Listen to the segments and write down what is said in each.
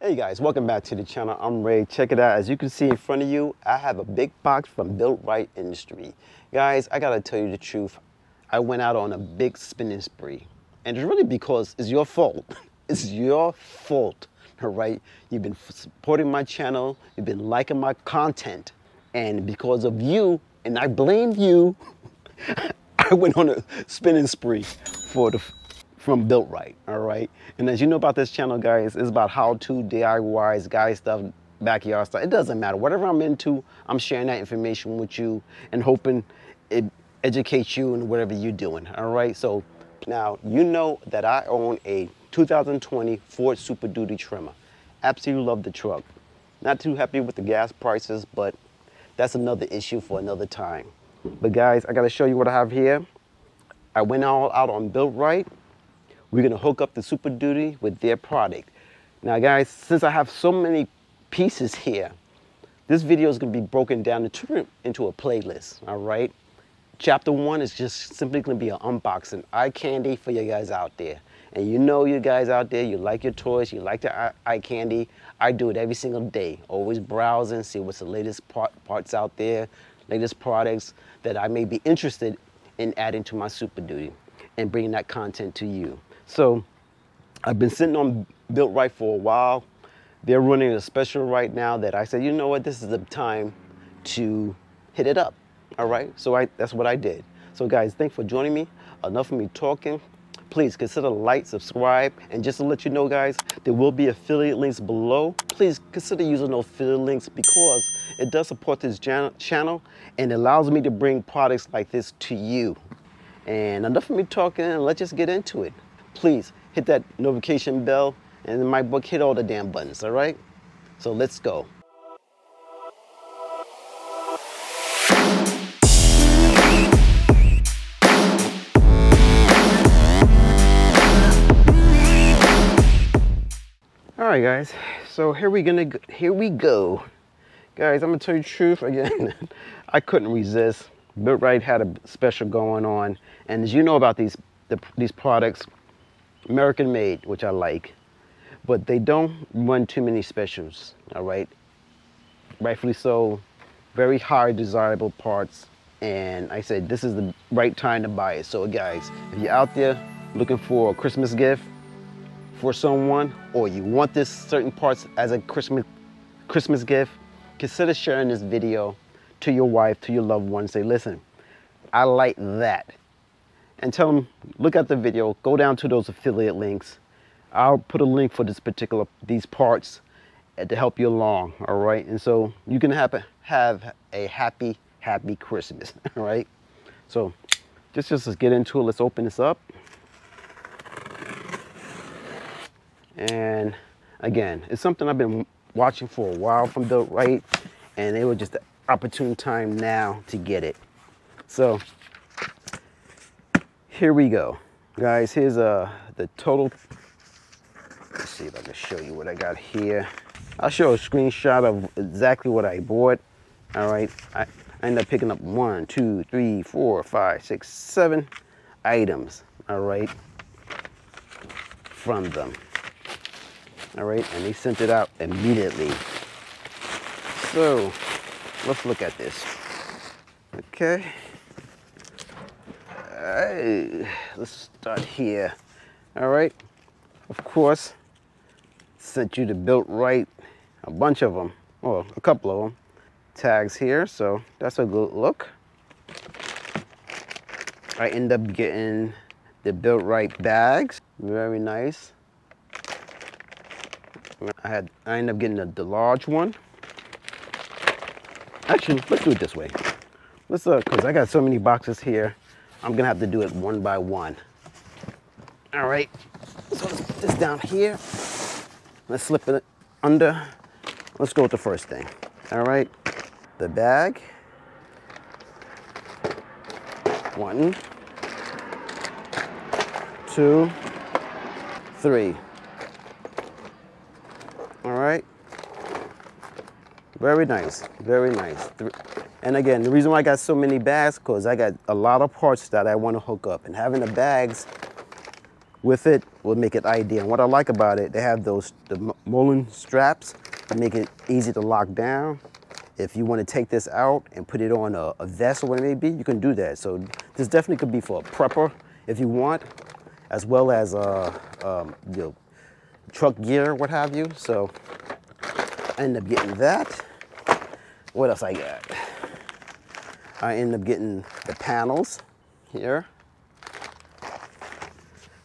Hey guys, welcome back to the channel. I'm Ray. Check it out. As you can see in front of you, I have a big box from BuiltRight Industries. Guys, I gotta tell you the truth. I went out on a big spending spree. And it's really because it's your fault. It's your fault, all right? You've been supporting my channel. You've been liking my content. And because of you, and I blame you, I went on a spending spree from BuiltRight, all right? And as you know about this channel, guys, it's about how-to, DIYs, guy stuff, backyard stuff. It doesn't matter. Whatever I'm into, I'm sharing that information with you and hoping it educates you in whatever you're doing, all right? So now, you know that I own a 2020 Ford Super Duty Tremor. Absolutely love the truck. Not too happy with the gas prices, but that's another issue for another time. But guys, I gotta show you what I have here. I went all out on BuiltRight. We're gonna hook up the Super Duty with their product. Now guys, since I have so many pieces here, this video is gonna be broken down into a playlist, all right? Chapter 1 is just simply gonna be an unboxing, eye candy for you guys out there. And you know you guys out there, you like your toys, you like the eye candy. I do it every single day, always browsing, see what's the latest parts out there, latest products that I may be interested in adding to my Super Duty and bringing that content to you. So I've been sitting on BuiltRight for a while. They're running a special right now that I said, you know what, this is the time to hit it up, all right? So that's what I did. So guys, thanks for joining me. Enough of me talking. Please consider like, subscribe, and just to let you know, guys, there will be affiliate links below. Please consider using those affiliate links because it does support this channel and allows me to bring products like this to you. And enough of me talking, let's just get into it. Please hit that notification bell, and in my book, hit all the damn buttons, all right? So let's go. All right, guys, so here we go. Guys, I'm gonna tell you the truth again. I couldn't resist. BuiltRight had a special going on, and as you know about these products, American made, which I like, but they don't run too many specials, all right? Rightfully so, very high desirable parts, and I said this is the right time to buy it. So guys, if you're out there looking for a Christmas gift for someone, or you want this certain parts as a Christmas gift, consider sharing this video to your wife, to your loved one. Say, listen, I like that. And tell them, look at the video, go down to those affiliate links. I'll put a link for these parts to help you along, all right? And so you can have a happy Christmas, all right? So just let's get into it. Let's open this up. And again, it's something I've been watching for a while from BuiltRight, and it was just the opportune time now to get it. So here we go, guys. Here's the total. Let's see if I can show you what I got here. I'll show a screenshot of exactly what I bought. All right, I ended up picking up 1, 2, 3, 4, 5, 6, 7 items. All right, from them. All right, and they sent it out immediately. So let's look at this. Okay. All right, let's start here. All right, of course, sent you to BuiltRight, a bunch of them, or a couple of them. Tags here, so that's a good look. I end up getting the BuiltRight bags, very nice. I ended up getting the large one. Actually, let's do it this way. Let's because I got so many boxes here, I'm gonna have to do it one by one. All right, so let's put this down here. Let's slip it under. Let's go with the first thing. All right, the bag. 1, 2, 3. All right, very nice, very nice. And again, the reason why I got so many bags, because I got a lot of parts that I want to hook up, and having the bags with it will make it ideal. And what I like about it, they have the Mullen straps to make it easy to lock down. If you want to take this out and put it on a vest or what it may be, you can do that. So this definitely could be for a prepper if you want, as well as truck gear, what have you. So I end up getting that. What else I got? I end up getting the panels here.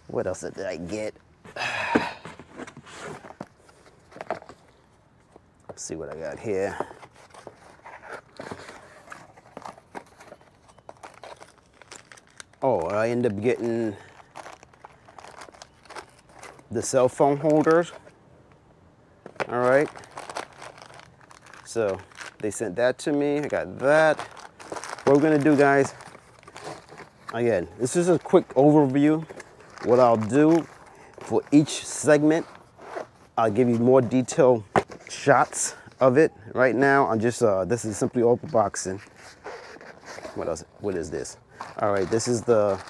What else did I get? Let's see what I got here. Oh, I end up getting the cell phone holders. All right. So they sent that to me. I got that. What we're gonna do, guys, again, this is a quick overview. What I'll do for each segment, I'll give you more detailed shots of it. Right now, I'm just, this is simply open boxing. What else? What is this? All right, this is that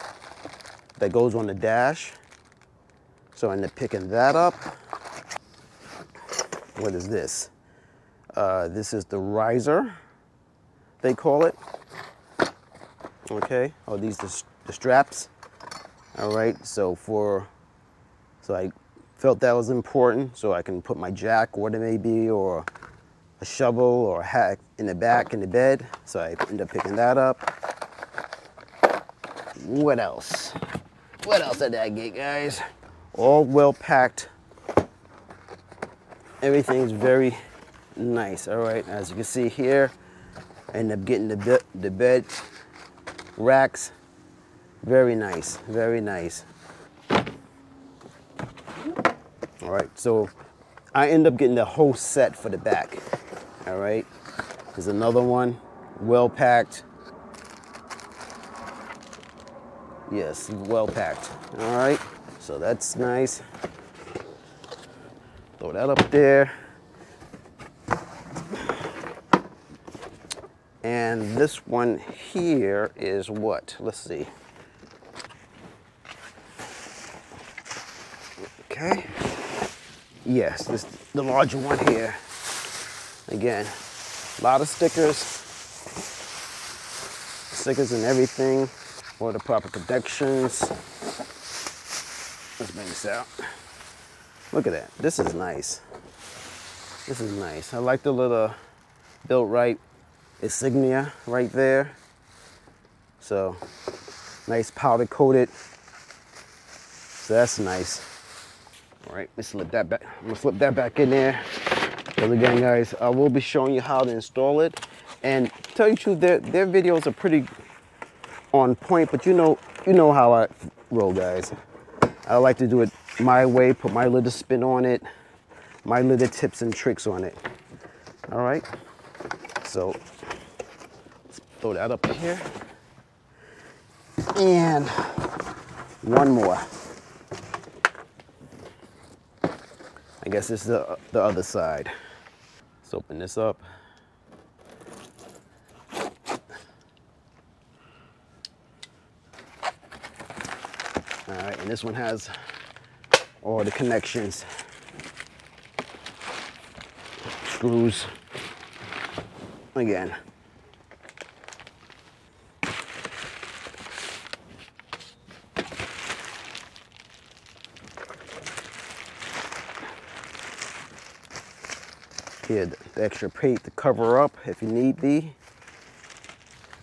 goes on the dash. So I end up picking that up. What is this? This is the riser, they call it. Okay, oh, these are the straps. All right, so I felt that was important, so I can put my jack, or what it may be, or a shovel or a hack in the back in the bed. So I end up picking that up. What else? What else did I get, guys? All well packed. Everything's very nice. All right, as you can see here, I end up getting the bed racks. Very nice, very nice. All right, so I end up getting the whole set for the back. All right, there's another one, well packed. Yes, well packed. All right, so that's nice. Throw that up there. And this one here is what? Let's see. Okay. Yes, this the larger one here. Again, a lot of stickers and everything for the proper protections. Let's bring this out. Look at that. This is nice. This is nice. I like the little BuiltRight insignia right there. So nice powder coated. So that's nice. All right, let's slip that back. I'm gonna flip that back in there. Because again, guys, I will be showing you how to install it. And to tell you the truth, their videos are pretty on point, but you know how I roll, guys. I like to do it my way, put my little spin on it, my little tips and tricks on it. All right, so let's throw that up here. And one more. I guess this is the other side. Let's open this up. All right, and this one has all the connections. Screws. Again. Here, the extra plate to cover up if you need be,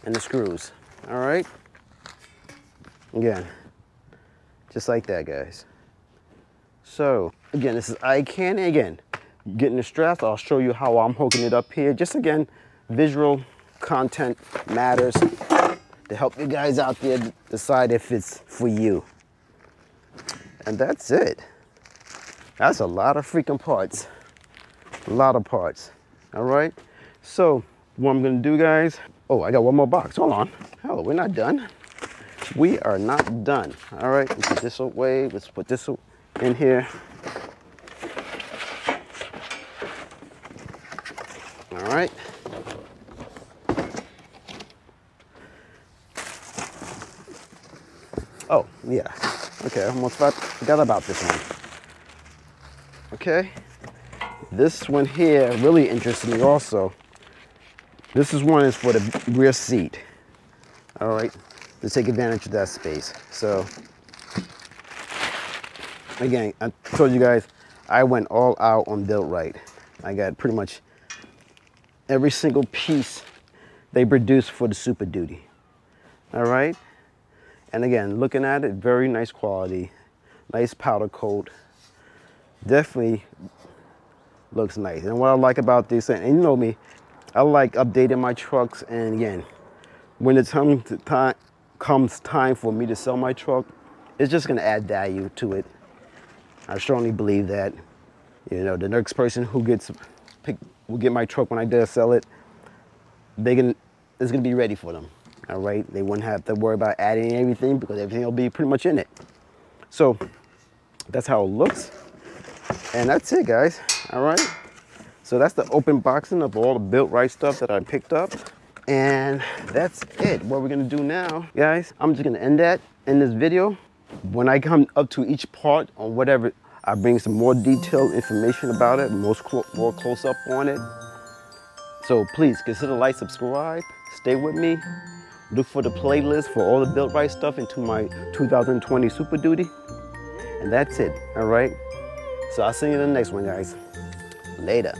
and the screws. All right. Again, just like that, guys. So again, this is eye candy. Again, getting the straps. I'll show you how I'm hooking it up here. Just again, visual content matters to help you guys out there decide if it's for you. And that's it. That's a lot of freaking parts. A lot of parts. All right, so what I'm gonna do, guys, oh, I got one more box. Hold on. Hell, we're not done. We are not done. All right, let's put this away. Let's put this in here. All right. Oh, yeah. Okay, I almost forgot about this one. Okay, this one here really interested me also. This one is for the rear seat. All right, to take advantage of that space. So, again, I told you guys, I went all out on BuiltRight. I got pretty much every single piece they produced for the Super Duty. All right, and again, looking at it, very nice quality, nice powder coat. Definitely looks nice. And what I like about this, and you know me, I like updating my trucks. And again, when the comes time for me to sell my truck, it's just gonna add value to it. I strongly believe that. You know, the next person who will get my truck when I do sell it, it's gonna be ready for them. All right, they wouldn't have to worry about adding everything because everything will be pretty much in it. So that's how it looks, and that's it, guys. All right, so that's the open boxing of all the BuiltRight stuff that I picked up, and that's it. What we're gonna do now, guys, I'm just gonna end this video. When I come up to each part on whatever, I bring some more detailed information about it, more close up on it. So please consider like, subscribe, stay with me. Look for the playlist for all the BuiltRight stuff into my 2020 Super Duty. And that's it, all right? So I'll see you in the next one, guys. Later.